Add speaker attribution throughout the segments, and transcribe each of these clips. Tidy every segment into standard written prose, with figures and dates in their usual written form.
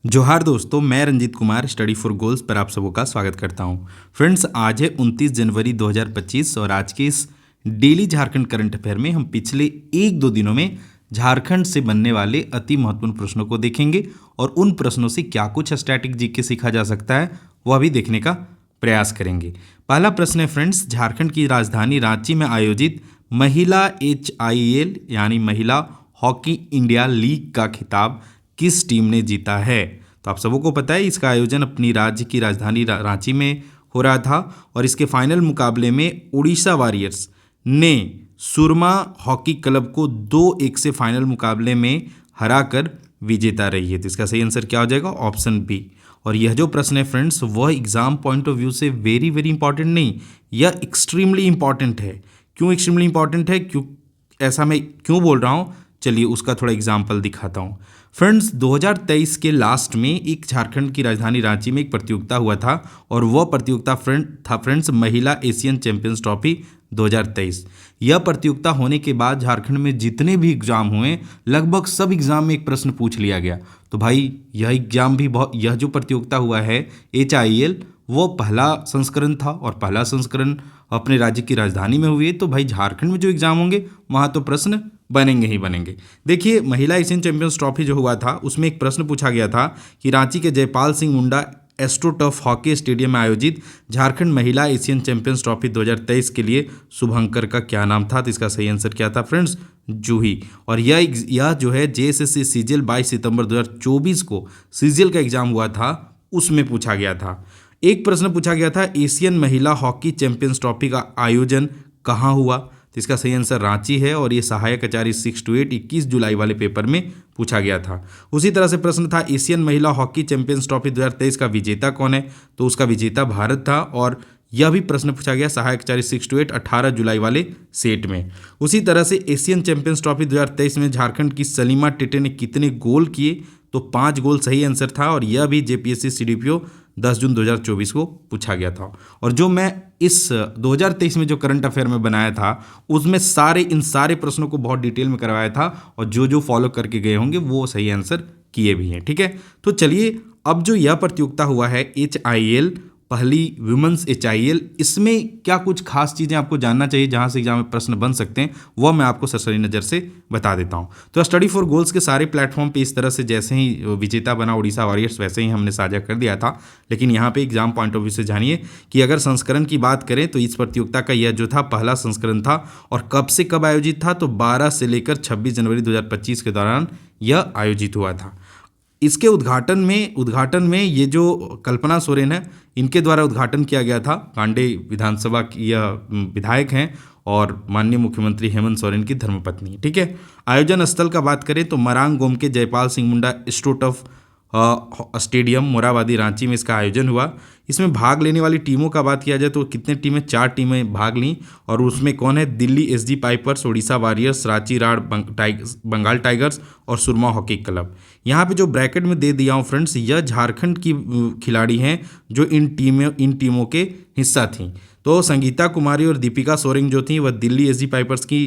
Speaker 1: जोहार दोस्तों, मैं Ranjeet Kumar study for goals पर आप सबों का स्वागत करता हूं। फ्रेंड्स, आज है 29 जनवरी 2025 और आज के इस डेली झारखंड करंट अफेयर में हम पिछले एक दो दिनों में झारखंड से बनने वाले अति महत्वपूर्ण प्रश्नों को देखेंगे और उन प्रश्नों से क्या कुछ स्टैटिक जीके सीखा जा सकता है वह भी देखने का प्रयास करेंगे। पहला प्रश्न है फ्रेंड्स, झारखंड की राजधानी रांची में आयोजित महिला HIL यानी महिला हॉकी इंडिया लीग का खिताब किस टीम ने जीता है? तो आप सबों को पता है इसका आयोजन अपनी राज्य की राजधानी रांची में हो रहा था और इसके फाइनल मुकाबले में उड़ीसा वॉरियर्स ने सुरमा हॉकी क्लब को 2-1 से फाइनल मुकाबले में हराकर विजेता रही है। तो इसका सही आंसर क्या हो जाएगा? Option B. और यह जो प्रश्न है फ्रेंड्स, वह एग्जाम पॉइंट ऑफ व्यू से वेरी वेरी इंपॉर्टेंट नहीं, यह एक्सट्रीमली इंपॉर्टेंट है। क्यों एक्सट्रीमली इंपॉर्टेंट है, क्यों ऐसा मैं क्यों बोल रहा हूँ, चलिए उसका थोड़ा एग्जाम्पल दिखाता हूँ। फ्रेंड्स, 2023 के लास्ट में एक झारखंड की राजधानी रांची में एक प्रतियोगिता हुआ था और वह प्रतियोगिता फ्रेंड्स महिला एशियन चैंपियंस ट्रॉफी 2023। यह प्रतियोगिता होने के बाद झारखंड में जितने भी एग्जाम हुए लगभग सब एग्जाम में एक प्रश्न पूछ लिया गया। तो भाई यह एग्जाम भी यह जो प्रतियोगिता हुआ है HIL, वो पहला संस्करण था और पहला संस्करण अपने राज्य की राजधानी में हुई है। तो भाई झारखंड में जो एग्जाम होंगे वहाँ तो प्रश्न बनेंगे ही बनेंगे। देखिए, महिला एशियन चैंपियंस ट्रॉफी जो हुआ था उसमें एक प्रश्न पूछा गया था कि रांची के Jaipal Singh Munda astroturf hockey stadium में आयोजित झारखंड महिला एशियन चैंपियंस ट्रॉफी 2023 के लिए शुभंकर का क्या नाम था? तो इसका सही आंसर क्या था फ्रेंड्स? जूही। और यह जो है JSSC सीजीएल 22 सितंबर 2024 को सीजीएल का एग्जाम हुआ था, उसमें पूछा गया था। एक प्रश्न पूछा गया था, एशियन महिला हॉकी चैंपियंस ट्रॉफी का आयोजन कहाँ हुआ? तो इसका सही आंसर रांची है और ये सहायक आचार्य 6 to 8 21 जुलाई वाले पेपर में पूछा गया था। उसी तरह से प्रश्न था, एशियन महिला हॉकी चैंपियंस ट्रॉफी 2023 का विजेता कौन है? तो उसका विजेता भारत था और यह भी प्रश्न पूछा गया सहायक आचार्य 6 to 8 18 जुलाई वाले सेट में। उसी तरह से एशियन चैंपियंस ट्रॉफी 2023 में झारखंड की सलीमा टेटे ने कितने गोल किए? तो 5 गोल सही आंसर था और यह भी JPSC CDPO 10 जून 2024 को पूछा गया था। और जो मैं इस 2023 में जो करंट अफेयर में बनाया था उसमें इन सारे प्रश्नों को बहुत डिटेल में करवाया था और जो जो फॉलो करके गए होंगे वो सही आंसर किए भी हैं। ठीक है, तो चलिए अब जो यह प्रतियोगिता हुआ है HIL, पहली वुमेन्स HIL, इसमें क्या कुछ खास चीज़ें आपको जानना चाहिए जहां से एग्जाम में प्रश्न बन सकते हैं, वह मैं आपको सरसरी नज़र से बता देता हूं। तो स्टडी फॉर गोल्स के सारे प्लेटफॉर्म पे इस तरह से जैसे ही विजेता बना उड़ीसा वॉरियर्स वैसे ही हमने साझा कर दिया था, लेकिन यहाँ पे एग्जाम पॉइंट ऑफ व्यू से जानिए कि अगर संस्करण की बात करें तो इस प्रतियोगिता का यह जो था पहला संस्करण था और कब से कब आयोजित था? तो 12 से लेकर 26 जनवरी 2025 के दौरान यह आयोजित हुआ था। इसके उद्घाटन में ये जो कल्पना सोरेन है, इनके द्वारा उद्घाटन किया गया था। कांडे विधानसभा की यह विधायक हैं और माननीय मुख्यमंत्री हेमंत सोरेन की धर्मपत्नी। ठीक है, आयोजन स्थल का बात करें तो मरांग गोम के जयपाल सिंह मुंडा एस्ट्रोटर्फ स्टेडियम मोराबादी रांची में इसका आयोजन हुआ। इसमें भाग लेने वाली टीमों का बात किया जाए तो कितने टीमें? 4 टीमें भाग लीं और उसमें कौन है? Delhi SG pipers, Orissa warriors, रांची राड बंगाल टाइगर्स और सुरमा हॉकी क्लब। यहाँ पे जो ब्रैकेट में दे दिया हूँ फ्रेंड्स, यह झारखंड की खिलाड़ी हैं जो इन टीमों के हिस्सा थीं। तो संगीता कुमारी और दीपिका सोरेन जो थी वह दिल्ली SG पाइपर्स की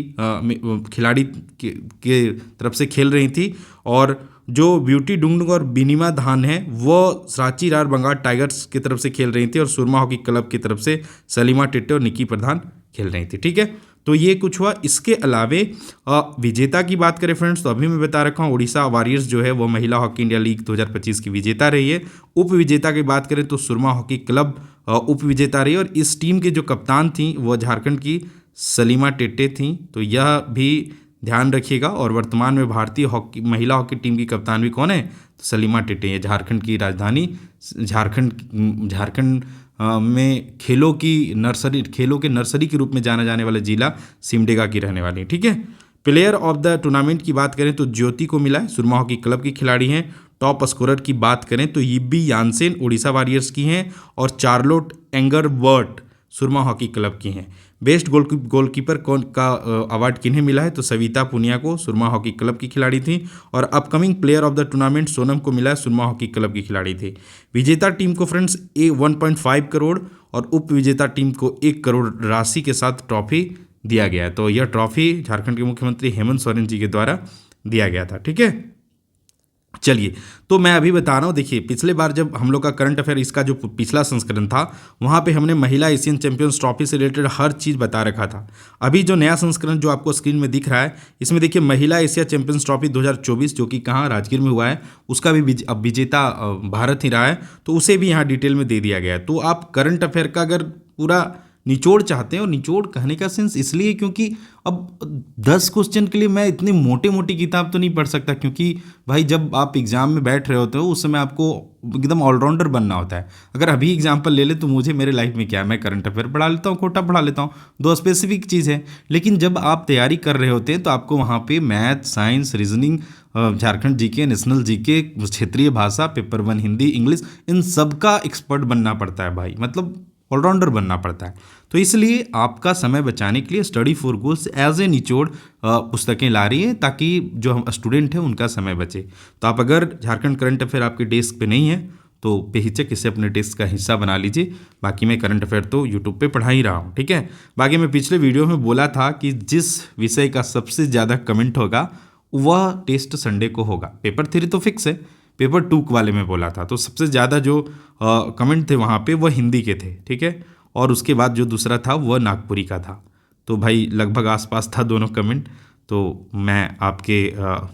Speaker 1: खिलाड़ी के तरफ से खेल रही थी और जो ब्यूटी डुंगडुंग और बिनिमा धान है वो रांची रार बंगाल टाइगर्स की तरफ से खेल रही थी और सुरमा हॉकी क्लब की तरफ से सलीमा टेटे और निकी प्रधान खेल रही थी। ठीक है, तो ये कुछ हुआ। इसके अलावे विजेता की बात करें फ्रेंड्स, तो अभी मैं बता रखा हूँ उड़ीसा वॉरियर्स जो है वो महिला हॉकी इंडिया लीग 2025 की विजेता रही है। उप विजेता की बात करें तो सुरमा हॉकी क्लब उप विजेता रही और इस टीम के जो कप्तान थी वो झारखंड की सलीमा टेटे थी। तो यह भी ध्यान रखिएगा। और वर्तमान में भारतीय महिला हॉकी टीम की कप्तान भी कौन है? तो सलीमा टेटे है। झारखंड की राजधानी झारखंड में खेलों के नर्सरी के रूप में जाना जाने वाला जिला सिमडेगा की रहने वाली है। ठीक है, प्लेयर ऑफ द टूर्नामेंट की बात करें तो ज्योति को मिला है, सुरमा हॉकी क्लब की खिलाड़ी हैं। टॉप स्कोरर की बात करें तो यिब्बी यानसेन उड़ीसा वॉरियर्स की हैं और चार्लोट एंगरबर्ट सुरमा हॉकी क्लब की हैं। बेस्ट गोलकीपर कौन का अवार्ड किन्हें मिला है? तो सविता पुनिया को, सुरमा हॉकी क्लब की खिलाड़ी थी। और upcoming player of the tournament Sonam को मिला है, सुरमा हॉकी क्लब की खिलाड़ी थी। विजेता टीम को फ्रेंड्स 1.5 करोड़ और उप विजेता टीम को 1 करोड़ राशि के साथ ट्रॉफी दिया गया है। तो यह ट्रॉफी झारखंड के मुख्यमंत्री हेमंत सोरेन जी के द्वारा दिया गया था। ठीक है, चलिए, तो मैं अभी बता रहा हूँ। देखिए, पिछले बार जब हम लोग का करंट अफेयर इसका जो पिछला संस्करण था, वहाँ पे हमने महिला एशियन चैंपियंस ट्रॉफी से रिलेटेड हर चीज़ बता रखा था। अभी जो नया संस्करण जो आपको स्क्रीन में दिख रहा है, इसमें देखिए महिला एशिया चैंपियंस ट्रॉफी 2024 जो कि कहाँ राजगीर में हुआ है, उसका भी अब विजेता भारत ही रहा है, तो उसे भी यहाँ डिटेल में दे दिया गया है। तो आप करंट अफेयर का अगर पूरा निचोड़ चाहते हैं, और निचोड़ कहने का सेंस इसलिए क्योंकि अब 10 क्वेश्चन के लिए मैं इतनी मोटी मोटी किताब तो नहीं पढ़ सकता, क्योंकि भाई जब आप एग्जाम में बैठ रहे होते हो उस समय आपको एकदम ऑलराउंडर बनना होता है। अगर अभी एग्जाम्पल ले ले तो मुझे मेरे लाइफ में क्या है, मैं करंट अफेयर पढ़ा लेता हूँ, कोटा पढ़ा लेता हूँ, दो स्पेसिफिक चीज़ है। लेकिन जब आप तैयारी कर रहे होते हैं तो आपको वहाँ पे math, science, reasoning, Jharkhand GK, national GK, क्षेत्रीय भाषा, पेपर 1 हिंदी, इंग्लिश, इन सब का एक्सपर्ट बनना पड़ता है भाई, मतलब ऑलराउंडर बनना पड़ता है। तो इसलिए आपका समय बचाने के लिए study for goals as a निचोड़ पुस्तकें ला रही है, ताकि जो हम स्टूडेंट हैं उनका समय बचे। तो आप अगर झारखंड करंट अफेयर आपके डेस्क पे नहीं है तो बेहिचक इसे अपने डेस्क का हिस्सा बना लीजिए। बाकी मैं करंट अफेयर तो यूट्यूब पे पढ़ा ही रहा हूँ, ठीक है। बाकी मैं पिछले वीडियो में बोला था कि जिस विषय का सबसे ज़्यादा कमेंट होगा वह टेस्ट संडे को होगा। पेपर 3 तो फिक्स है, पेपर 2 वाले में बोला था। तो सबसे ज़्यादा जो कमेंट थे वहाँ पे वह हिंदी के थे, ठीक है। और उसके बाद जो दूसरा था वह नागपुरी का था। तो भाई लगभग आसपास था दोनों कमेंट। तो मैं आपके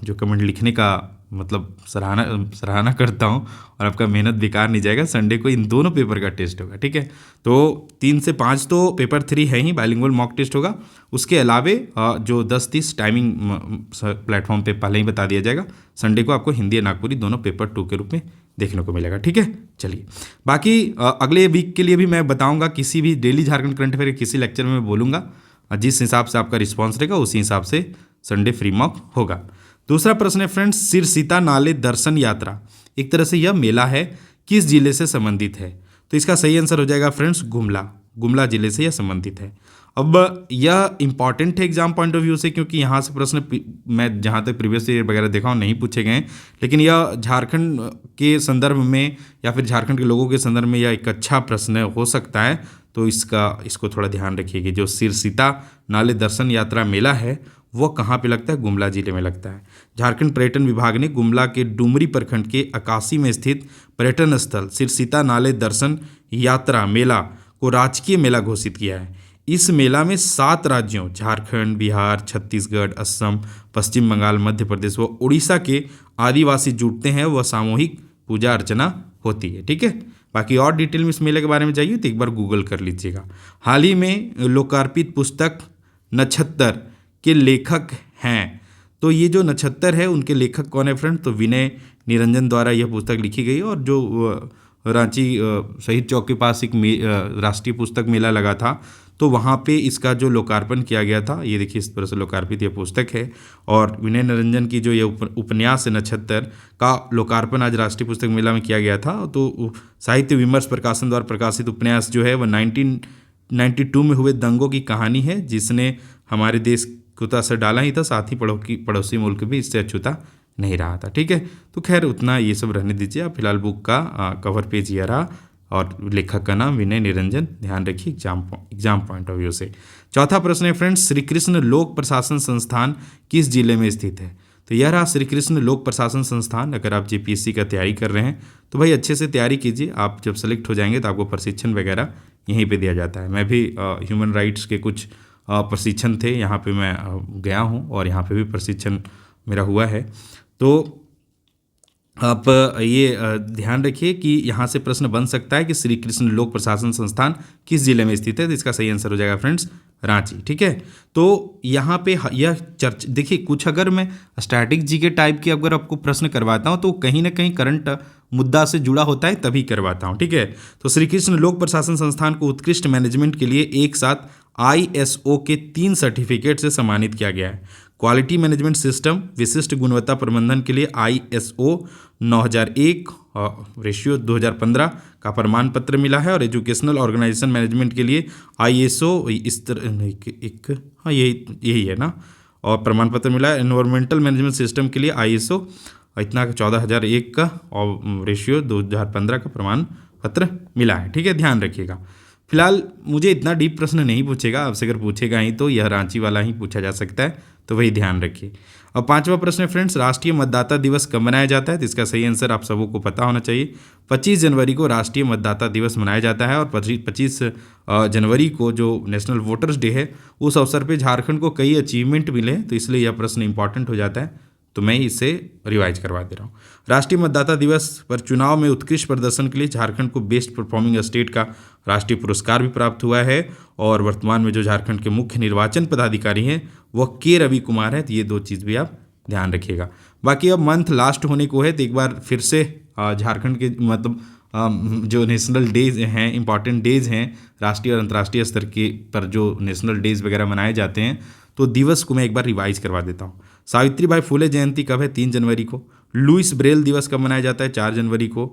Speaker 1: जो कमेंट लिखने का मतलब सराहना करता हूँ, और आपका मेहनत बेकार नहीं जाएगा। संडे को इन दोनों पेपर का टेस्ट होगा, ठीक है। तो 3 से 5 तो पेपर 3 है ही, बाइलिंगुअल मॉक टेस्ट होगा। उसके अलावे जो 10-30 टाइमिंग प्लेटफॉर्म पे पहले ही बता दिया जाएगा। संडे को आपको हिंदी या नागपुरी दोनों पेपर 2 के रूप में देखने को मिलेगा, ठीक है। चलिए, बाकी अगले वीक के लिए भी मैं बताऊंगा, किसी भी डेली झारखंड करंट अफेयर के किसी लेक्चर में मैं बोलूँगा। जिस हिसाब से आपका रिस्पॉन्स रहेगा उसी हिसाब से संडे फ्री मॉक होगा। दूसरा प्रश्न है फ्रेंड्स, सिरसीता नाले दर्शन यात्रा, एक तरह से यह मेला है, किस जिले से संबंधित है? तो इसका सही आंसर हो जाएगा फ्रेंड्स गुमला जिले से यह संबंधित है। अब यह इंपॉर्टेंट है एग्जाम पॉइंट ऑफ व्यू से, क्योंकि यहाँ से प्रश्न मैं जहाँ तक प्रीवियस ईयर वगैरह देखा हूँ नहीं पूछे गए हैं, लेकिन यह झारखंड के संदर्भ में या फिर झारखंड के लोगों के संदर्भ में यह एक अच्छा प्रश्न हो सकता है। तो इसको थोड़ा ध्यान रखिएगा। जो सिरसीता नाले दर्शन यात्रा मेला है वो कहाँ पे लगता है? गुमला जिले में लगता है। झारखंड पर्यटन विभाग ने गुमला के डुमरी प्रखंड के अकासी में स्थित पर्यटन स्थल सिरसीता नाले दर्शन यात्रा मेला को राजकीय मेला घोषित किया है। इस मेला में 7 राज्यों झारखंड, बिहार, छत्तीसगढ़, असम, पश्चिम बंगाल, मध्य प्रदेश व उड़ीसा के आदिवासी जुटते हैं व सामूहिक पूजा अर्चना होती है, ठीक है। बाकी और डिटेल में इस मेले के बारे में चाहिए तो एक बार गूगल कर लीजिएगा। हाल ही में लोकार्पित पुस्तक नक्षत्र के लेखक हैं। तो ये जो नक्षत्र है उनके लेखक कौन है फ्रेंड? तो विनय निरंजन द्वारा यह पुस्तक लिखी गई। और जो रांची शहीद चौक के पास एक राष्ट्रीय पुस्तक मेला लगा था, तो वहाँ पे इसका जो लोकार्पण किया गया था, ये देखिए इस तरह से लोकार्पित यह पुस्तक है। और विनय निरंजन की जो ये उपन्यास है नक्षत्र का लोकार्पण आज राष्ट्रीय पुस्तक मेला में किया गया था। तो साहित्य विमर्श प्रकाशन द्वारा प्रकाशित उपन्यास जो है वह 1992 में हुए दंगों की कहानी है, जिसने हमारे देश को तो असर डाला ही था, साथ ही पड़ोसी मुल्क भी इससे अछूता नहीं रहा था, ठीक है। तो खैर उतना ये सब रहने दीजिए। आप फिलहाल बुक का कवर पेज ये रहा और लेखक का नाम विनय निरंजन, ध्यान रखिए एग्जाम पॉइंट ऑफ व्यू से। चौथा प्रश्न है फ्रेंड्स, श्री कृष्ण लोक प्रशासन संस्थान किस जिले में स्थित है? तो यह रहा श्री कृष्ण लोक प्रशासन संस्थान। अगर आप जेपीएससी का तैयारी कर रहे हैं तो भाई अच्छे से तैयारी कीजिए। आप जब सेलेक्ट हो जाएंगे तो आपको प्रशिक्षण वगैरह यहीं पे दिया जाता है। मैं भी ह्यूमन राइट्स के कुछ प्रशिक्षण थे, यहाँ पे मैं गया हूँ और यहाँ पे भी प्रशिक्षण मेरा हुआ है। तो आप ये ध्यान रखिए कि यहाँ से प्रश्न बन सकता है कि श्री कृष्ण लोक प्रशासन संस्थान किस जिले में स्थित है। तो इसका सही आंसर हो जाएगा फ्रेंड्स रांची, ठीक है। तो यहाँ पे यह देखिए, कुछ अगर मैं स्टैटिक जीके टाइप के अगर आपको प्रश्न करवाता हूँ तो कहीं ना कहीं करंट मुद्दा से जुड़ा होता है, तभी करवाता हूँ, ठीक है। तो श्री कृष्ण लोक प्रशासन संस्थान को उत्कृष्ट मैनेजमेंट के लिए एक साथ ISO के 3 सर्टिफिकेट से सम्मानित किया गया है। क्वालिटी मैनेजमेंट सिस्टम विशिष्ट गुणवत्ता प्रबंधन के लिए ISO 9001 रेशियो 2015 का प्रमाण पत्र मिला है। और एजुकेशनल ऑर्गेनाइजेशन मैनेजमेंट के लिए ISO इस तरह हाँ यही है ना, और प्रमाण पत्र मिला है। एनवायरमेंटल मैनेजमेंट सिस्टम के लिए ISO इतना 14001 का और रेशियो 2015 का प्रमाण पत्र मिला है, ठीक है, ध्यान रखिएगा। फिलहाल मुझे इतना डीप प्रश्न नहीं पूछेगा, आपसे अगर पूछेगा ही तो यह रांची वाला ही पूछा जा सकता है, तो वही ध्यान रखिए। अब पांचवा प्रश्न है फ्रेंड्स, राष्ट्रीय मतदाता दिवस कब मनाया जाता है? तो इसका सही आंसर आप सबों को पता होना चाहिए। 25 जनवरी को राष्ट्रीय मतदाता दिवस मनाया जाता है, और 25 जनवरी को जो नेशनल वोटर्स डे है, उस अवसर पर झारखंड को कई अचीवमेंट मिले, तो इसलिए यह प्रश्न इंपॉर्टेंट हो जाता है, तो मैं इसे रिवाइज करवा दे रहा हूँ। राष्ट्रीय मतदाता दिवस पर चुनाव में उत्कृष्ट प्रदर्शन के लिए झारखंड को बेस्ट परफॉर्मिंग स्टेट का राष्ट्रीय पुरस्कार भी प्राप्त हुआ है, और वर्तमान में जो झारखंड के मुख्य निर्वाचन पदाधिकारी हैं वह के रवि कुमार है। तो ये दो चीज़ भी आप ध्यान रखिएगा। बाकी अब मंथ लास्ट होने को है, तो एक बार फिर से झारखंड के मतलब जो नेशनल डेज हैं, इंपॉर्टेंट डेज हैं, राष्ट्रीय और अंतर्राष्ट्रीय स्तर के पर जो नेशनल डेज वगैरह मनाए जाते हैं, तो दिवस को मैं एक बार रिवाइज करवा देता हूँ। सावित्रीबाई फुले जयंती कब है? 3 जनवरी को। लुइस ब्रेल दिवस कब मनाया जाता है? 4 जनवरी को।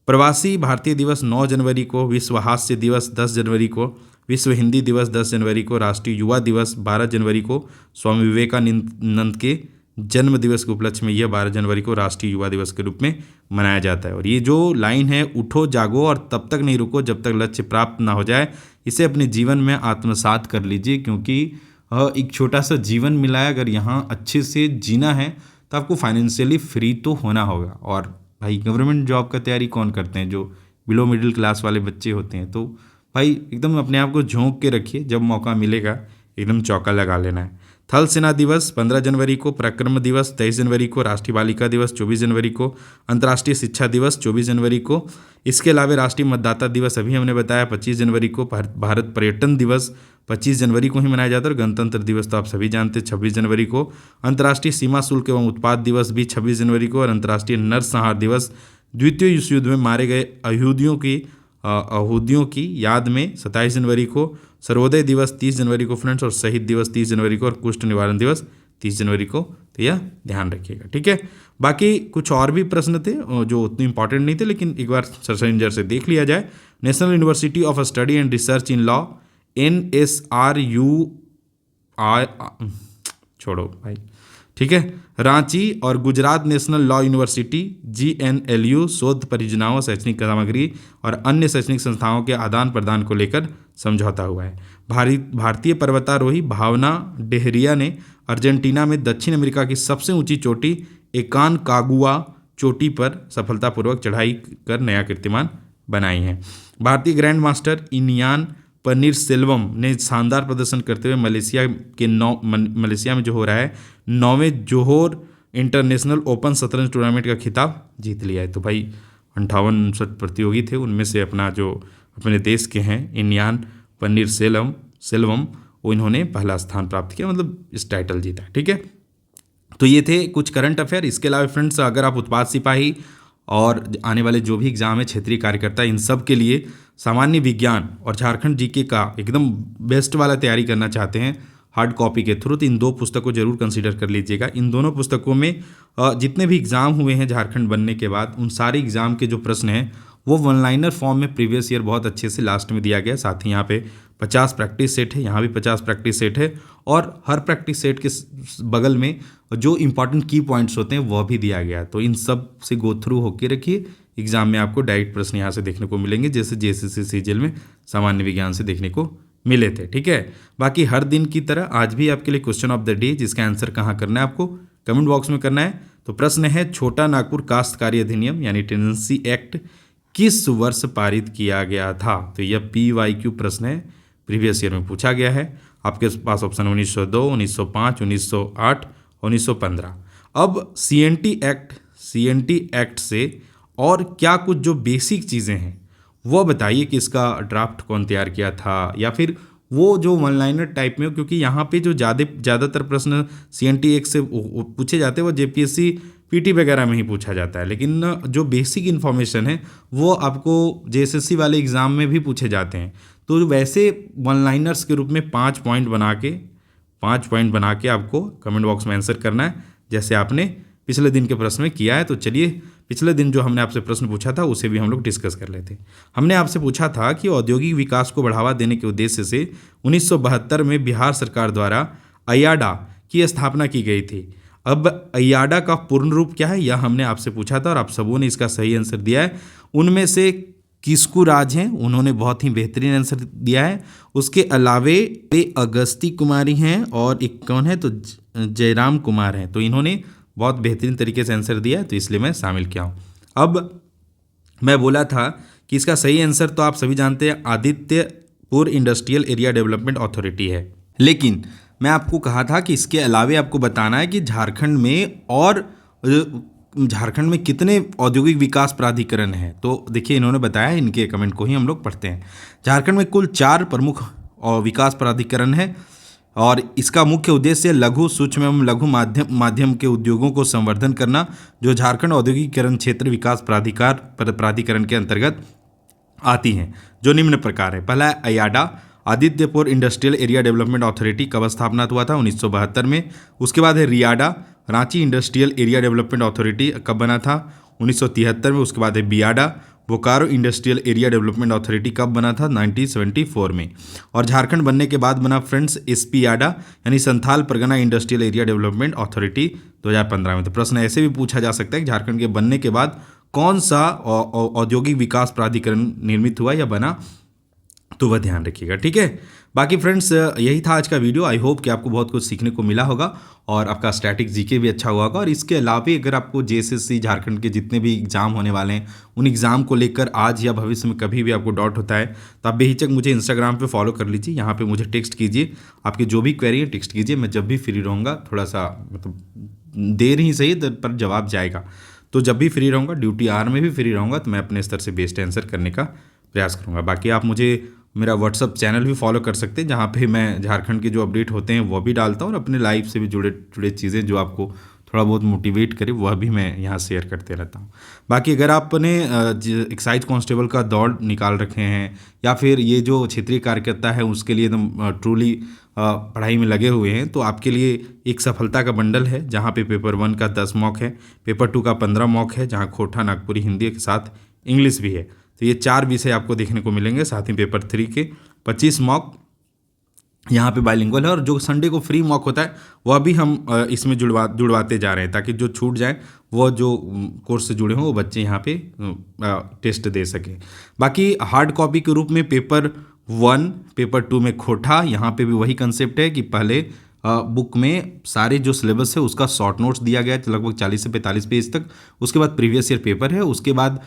Speaker 1: प्रवासी भारतीय दिवस 9 जनवरी को। विश्व हास्य दिवस 10 जनवरी को। विश्व हिंदी दिवस 10 जनवरी को। राष्ट्रीय युवा दिवस 12 जनवरी को। स्वामी विवेकानंद के जन्म दिवस के उपलक्ष्य में यह 12 जनवरी को राष्ट्रीय युवा दिवस के रूप में मनाया जाता है। और ये जो लाइन है, उठो जागो और तब तक नहीं रुको जब तक लक्ष्य प्राप्त ना हो जाए, इसे अपने जीवन में आत्मसात कर लीजिए, क्योंकि एक छोटा सा जीवन मिला है, अगर यहाँ अच्छे से जीना है तो आपको फाइनेंशियली फ्री तो होना होगा। और भाई गवर्नमेंट जॉब का तैयारी कौन करते हैं? जो बिलो मिडिल क्लास वाले बच्चे होते हैं। तो भाई एकदम अपने आप को झोंक के रखिए, जब मौका मिलेगा एकदम चौका लगा लेना है। थल सेना दिवस 15 जनवरी को। पराक्रम दिवस 23 जनवरी को। राष्ट्रीय बालिका दिवस 24 जनवरी को। अंतर्राष्ट्रीय शिक्षा दिवस 24 जनवरी को। इसके अलावा राष्ट्रीय मतदाता दिवस अभी हमने बताया 25 जनवरी को। भारत पर्यटन दिवस 25 जनवरी को ही मनाया जाता है। और गणतंत्र दिवस तो आप सभी जानते हैं 26 जनवरी को। अंतर्राष्ट्रीय सीमा शुल्क एवं उत्पाद दिवस भी 26 जनवरी को। और अंतर्राष्ट्रीय नरसंहार दिवस द्वितीय विश्व युद्ध में मारे गए यहूदियों की याद में 27 जनवरी को। सर्वोदय दिवस 30 जनवरी को फ्रेंड्स, और शहीद दिवस 30 जनवरी को, और कुष्ठ निवारण दिवस 30 जनवरी को। तो यह ध्यान रखिएगा, ठीक है। बाकी कुछ और भी प्रश्न थे जो उतने इंपॉर्टेंट नहीं थे, लेकिन एक बार सर्च से देख लिया जाए। National university of study and research in law NSRU छोड़ो भाई, ठीक है, रांची और Gujarat national law university GNLU शोध परियोजनाओं, शैक्षणिक सामग्री और अन्य शैक्षणिक संस्थाओं के आदान प्रदान को लेकर समझौता हुआ है। भारतीय पर्वतारोही भावना डेहरिया ने अर्जेंटीना में दक्षिण अमेरिका की सबसे ऊंची चोटी एकानकागुआ चोटी पर सफलतापूर्वक चढ़ाई कर नया कीर्तिमान बनाई है। भारतीय ग्रैंड मास्टर इनियान पनीरसेल्वम ने शानदार प्रदर्शन करते हुए मलेशिया में जो हो रहा है 9वें जोहोर इंटरनेशनल ओपन शतरंज टूर्नामेंट का खिताब जीत लिया है। तो भाई 58 प्रतियोगी थे, उनमें से अपने देश के हैं इनियान पनीरसेल्वम, वो इन्होंने पहला स्थान प्राप्त किया, मतलब इस टाइटल जीता, ठीक है। तो ये थे कुछ करंट अफेयर। इसके अलावा फ्रेंड्स, अगर आप उत्पाद सिपाही और आने वाले जो भी एग्जाम है, क्षेत्रीय कार्यकर्ता, इन सब के लिए सामान्य विज्ञान और झारखंड जीके का एकदम बेस्ट वाला तैयारी करना चाहते हैं हार्ड कॉपी के थ्रू, तो इन दो पुस्तकों जरूर कंसीडर कर लीजिएगा। इन दोनों पुस्तकों में जितने भी एग्ज़ाम हुए हैं झारखंड बनने के बाद, उन सारे एग्ज़ाम के जो प्रश्न हैं वो वन लाइनर फॉर्म में प्रीवियस ईयर बहुत अच्छे से लास्ट में दिया गया। साथ ही यहाँ पे 50 प्रैक्टिस सेट है, यहाँ भी 50 प्रैक्टिस सेट है, और हर प्रैक्टिस सेट के बगल में जो इंपॉर्टेंट की पॉइंट्स होते हैं वह भी दिया गया। तो इन सब से गो थ्रू होके रखिए, एग्जाम में आपको डायरेक्ट प्रश्न यहाँ से देखने को मिलेंगे, जैसे JSSC CGL में सामान्य विज्ञान से देखने को मिले थे, ठीक है। बाकी हर दिन की तरह आज भी आपके लिए क्वेश्चन ऑफ द डे, जिसका आंसर कहाँ करना है आपको कमेंट बॉक्स में करना है। तो प्रश्न है, छोटा नागपुर काश्तकारी अधिनियम यानी टेनेंसी एक्ट किस वर्ष पारित किया गया था? तो यह PYQ प्रश्न है, प्रीवियस ईयर में पूछा गया है। आपके पास ऑप्शन 1902, 1905, 1908, 1915। अब CNT एक्ट से और क्या कुछ जो बेसिक चीज़ें हैं वो बताइए कि इसका ड्राफ्ट कौन तैयार किया था, या फिर वो जो वन लाइनर टाइप में हो, क्योंकि यहाँ पे जो ज़्यादातर प्रश्न CNT एक्ट से पूछे जाते हैं वो JPSC PT वगैरह में ही पूछा जाता है, लेकिन जो बेसिक इन्फॉर्मेशन है वो आपको JSSC वाले एग्ज़ाम में भी पूछे जाते हैं। तो वैसे वन लाइनर्स के रूप में 5 पॉइंट बना के आपको कमेंट बॉक्स में आंसर करना है, जैसे आपने पिछले दिन के प्रश्न में किया है। तो चलिए, पिछले दिन जो हमने आपसे प्रश्न पूछा था उसे भी हम लोग डिस्कस कर लेते हैं। हमने आपसे पूछा था कि औद्योगिक विकास को बढ़ावा देने के उद्देश्य से 1972 में बिहार सरकार द्वारा IADA की स्थापना की गई थी। अब IADA का पूर्ण रूप क्या है, यह हमने आपसे पूछा था और आप सबों ने इसका सही आंसर दिया है। उनमें से किस्कू राज हैं, उन्होंने बहुत ही बेहतरीन आंसर दिया है। उसके अलावे अगस्ती कुमारी हैं और एक कौन है तो जयराम कुमार हैं, तो इन्होंने बहुत बेहतरीन तरीके से आंसर दिया है, तो इसलिए मैं शामिल किया हूँ। अब मैं बोला था कि इसका सही आंसर तो आप सभी जानते हैं Adityapur industrial area development authority है, लेकिन मैं आपको कहा था कि इसके अलावे आपको बताना है कि झारखंड में कितने औद्योगिक विकास प्राधिकरण हैं। तो देखिए इन्होंने बताया, इनके कमेंट को ही हम लोग पढ़ते हैं। झारखंड में कुल 4 प्रमुख विकास प्राधिकरण है और इसका मुख्य उद्देश्य लघु सूक्ष्म एवं लघु माध्यम के उद्योगों को संवर्धन करना, जो झारखंड औद्योगिकीकरण क्षेत्र विकास प्राधिकरण के अंतर्गत आती हैं, जो निम्न प्रकार है। पहला है AIADA, Adityapur industrial area development authority, कब स्थापना हुआ था 1972 में। उसके बाद है RIADA, Ranchi industrial area development authority, कब बना था 1973 में। उसके बाद है BIADA, Bokaro industrial area development authority, कब बना था 1974 में। और झारखंड बनने के बाद बना फ्रेंड्स एसपीयाडा यानी Santhal Pargana industrial area development authority 2015 में। तो प्रश्न ऐसे भी पूछा जा सकता है कि झारखंड के बनने के बाद कौन सा औद्योगिक विकास प्राधिकरण निर्मित हुआ या बना, तो वह ध्यान रखिएगा, ठीक है। बाकी फ्रेंड्स यही था आज का वीडियो। आई होप कि आपको बहुत कुछ सीखने को मिला होगा और आपका स्टैटिक जीके भी अच्छा हुआ होगा। और इसके अलावा अगर आपको जेएसएससी झारखंड के जितने भी एग्जाम होने वाले हैं, उन एग्ज़ाम को लेकर आज या भविष्य में कभी भी आपको डाउट होता है तो आप बेहिचक मुझे इंस्टाग्राम पे फॉलो कर लीजिए। यहाँ पे मुझे टेक्स्ट कीजिए, आपकी जो भी क्वेरी है टेक्स्ट कीजिए। मैं जब भी फ्री रहूँगा, थोड़ा सा मतलब देर ही सही पर जवाब जाएगा, तो जब भी फ्री रहूँगा, ड्यूटी आवर में भी फ्री रहूँगा, तो मैं अपने स्तर से बेस्ट आंसर करने का प्रयास करूँगा। बाकी आप मुझे मेरा व्हाट्सअप चैनल भी फॉलो कर सकते हैं, जहाँ पे मैं झारखंड के जो अपडेट होते हैं वो भी डालता हूँ और अपने लाइफ से भी जुड़े चीज़ें जो आपको थोड़ा बहुत मोटिवेट करे वह भी मैं यहाँ शेयर करते रहता हूँ। बाकी अगर आपने एक्साइज कांस्टेबल का दौड़ निकाल रखे हैं या फिर ये जो क्षेत्रीय कार्यकर्ता है उसके लिए एकदम ट्रूली पढ़ाई में लगे हुए हैं, तो आपके लिए एक सफलता का बंडल है, जहाँ पे पेपर 1 का 10 मॉक है, पेपर 2 का 15 मॉक है, जहाँ खोटा, नागपुरी, हिंदी के साथ इंग्लिश भी है। तो ये 4 विषय आपको देखने को मिलेंगे। साथ ही पेपर 3 के 25 मॉक यहाँ पे बाइलिंगुअल है, और जो संडे को फ्री मॉक होता है वह भी हम इसमें जुड़वाते जा रहे हैं, ताकि जो छूट जाए वो जो कोर्स से जुड़े हों वो बच्चे यहाँ पे टेस्ट दे सकें। बाकी हार्ड कॉपी के रूप में पेपर 1, पेपर 2 में खोटा, यहाँ पे भी वही कंसेप्ट है कि पहले बुक में सारे जो सिलेबस है उसका शॉर्ट नोट्स दिया गया है लगभग 40 से 45 पेज तक। उसके बाद प्रीवियस ईयर पेपर है, उसके बाद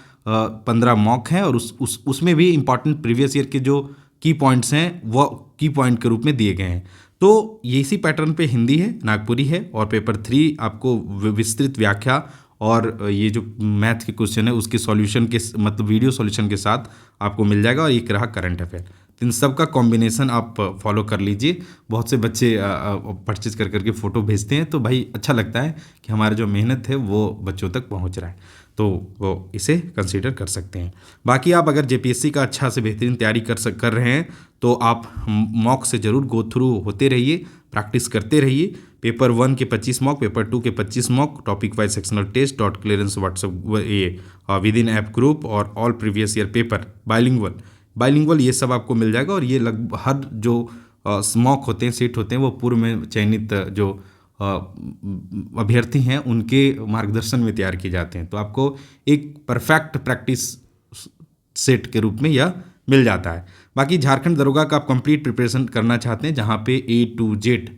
Speaker 1: 15 मॉक है, और उसमें भी इंपॉर्टेंट प्रीवियस ईयर के जो की पॉइंट्स हैं वो की पॉइंट के रूप में दिए गए हैं। तो ये इसी पैटर्न पे हिंदी है, नागपुरी है, और पेपर 3 आपको विस्तृत व्याख्या और ये जो मैथ के क्वेश्चन है उसके सॉल्यूशन के मतलब वीडियो सॉल्यूशन के साथ आपको मिल जाएगा, और एक रहा करंट अफेयर। तो इन सब का कॉम्बिनेशन आप फॉलो कर लीजिए। बहुत से बच्चे परचेज कर करके फ़ोटो भेजते हैं, तो भाई अच्छा लगता है कि हमारा जो मेहनत है वो बच्चों तक पहुंच रहा है, तो वो इसे कंसीडर कर सकते हैं। बाकी आप अगर जेपीएससी का अच्छा से बेहतरीन तैयारी कर रहे हैं तो आप मॉक से ज़रूर गो थ्रू होते रहिए, प्रैक्टिस करते रहिए। पेपर 1 के 25 मॉक, पेपर 2 के 25 mock, topic wise sectional test, dot clearance WhatsApp ये विद इन ऐप ग्रुप, और all previous year paper bilingual ये सब आपको मिल जाएगा। और ये लगभग हर जो मॉक होते हैं, सेट होते हैं, वो पूर्व में चयनित जो अभ्यर्थी हैं उनके मार्गदर्शन में तैयार किए जाते हैं। तो आपको एक परफेक्ट प्रैक्टिस सेट के रूप में यह मिल जाता है। बाकी झारखंड दरोगा का आप कंप्लीट प्रिपरेशन करना चाहते हैं, जहाँ पे A to Z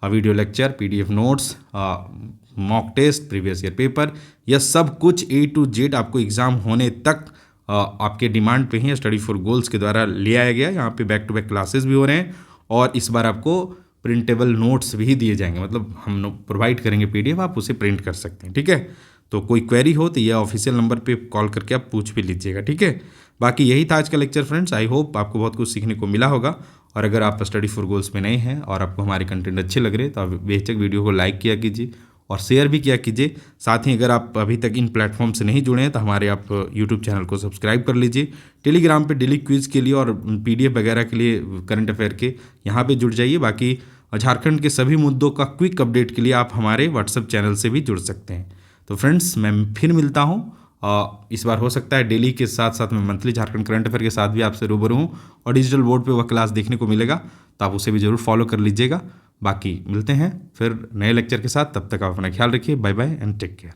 Speaker 1: video lecture, PDF notes, mock test, previous year paper, यह सब कुछ A to Z आपको एग्ज़ाम होने तक आपके डिमांड पे ही स्टडी फॉर गोल्स के द्वारा ले आया गया। यहाँ पे बैक टू बैक क्लासेस भी हो रहे हैं, और इस बार आपको प्रिंटेबल नोट्स भी दिए जाएंगे, मतलब हम प्रोवाइड करेंगे PDF, आप उसे प्रिंट कर सकते हैं, ठीक है। तो कोई क्वेरी हो तो यह ऑफिशियल नंबर पे कॉल करके आप पूछ भी लीजिएगा, ठीक है। बाकी यही था आज का लेक्चर फ्रेंड्स। आई होप आपको बहुत कुछ सीखने को मिला होगा, और अगर आप स्टडी फॉर गोल्स में नए हैं और आपको हमारे कंटेंट अच्छे लग रहे हैं तो आप बेहिचक वीडियो को लाइक किया कीजिए और शेयर भी किया कीजिए। साथ ही अगर आप अभी तक इन प्लेटफॉर्म से नहीं जुड़े हैं तो हमारे आप यूट्यूब चैनल को सब्सक्राइब कर लीजिए। टेलीग्राम पे डेली क्विज के लिए और PDF वगैरह के लिए, करंट अफेयर के, यहाँ पे जुड़ जाइए। बाकी झारखंड के सभी मुद्दों का क्विक अपडेट के लिए आप हमारे व्हाट्सएप चैनल से भी जुड़ सकते हैं। तो फ्रेंड्स मैं फिर मिलता हूँ, इस बार हो सकता है डेली के साथ साथ मैं मंथली झारखंड करंट अफेयर के साथ भी आपसे रूबरू हूँ, और डिजिटल बोर्ड पे वह क्लास देखने को मिलेगा, तो आप उसे भी ज़रूर फॉलो कर लीजिएगा। बाकी मिलते हैं फिर नए लेक्चर के साथ, तब तक आप अपना ख्याल रखिए। Bye bye and take care.